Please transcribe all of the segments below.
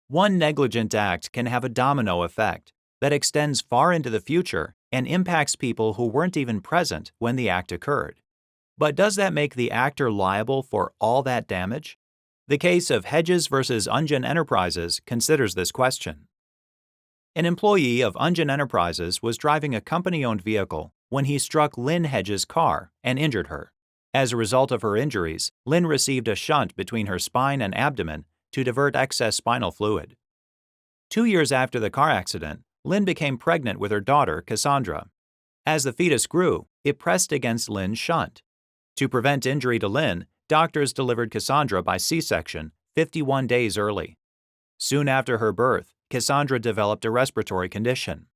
One negligent act can have a domino effect that extends far into the future and impacts people who weren't even present when the act occurred. But does that make the actor liable for all that damage? The case of Hegyes versus Unjian Enterprises considers this question. An employee of Unjian Enterprises was driving a company-owned vehicle when he struck Lynn Hegyes' car and injured her. As a result of her injuries, Lynn received a shunt between her spine and abdomen to divert excess spinal fluid. 2 years after the car accident, Lynn became pregnant with her daughter, Cassondra. As the fetus grew, it pressed against Lynn's shunt. To prevent injury to Lynn, doctors delivered Cassondra by C-section 51 days early. Soon after her birth, Cassondra developed a respiratory condition.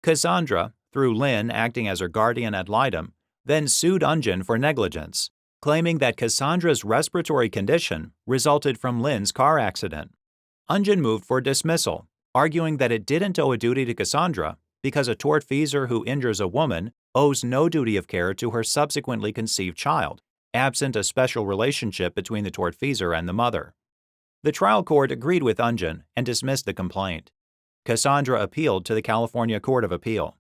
Cassondra, through Lynn acting as her guardian ad litem, then sued Unjian for negligence, claiming that Cassondra's respiratory condition resulted from Lynn's car accident. Unjian moved for dismissal, arguing that it didn't owe a duty to Cassondra because a tortfeasor who injures a woman owes no duty of care to her subsequently conceived child, absent a special relationship between the tortfeasor and the mother. The trial court agreed with Unjian and dismissed the complaint. Cassondra appealed to the California Court of Appeal.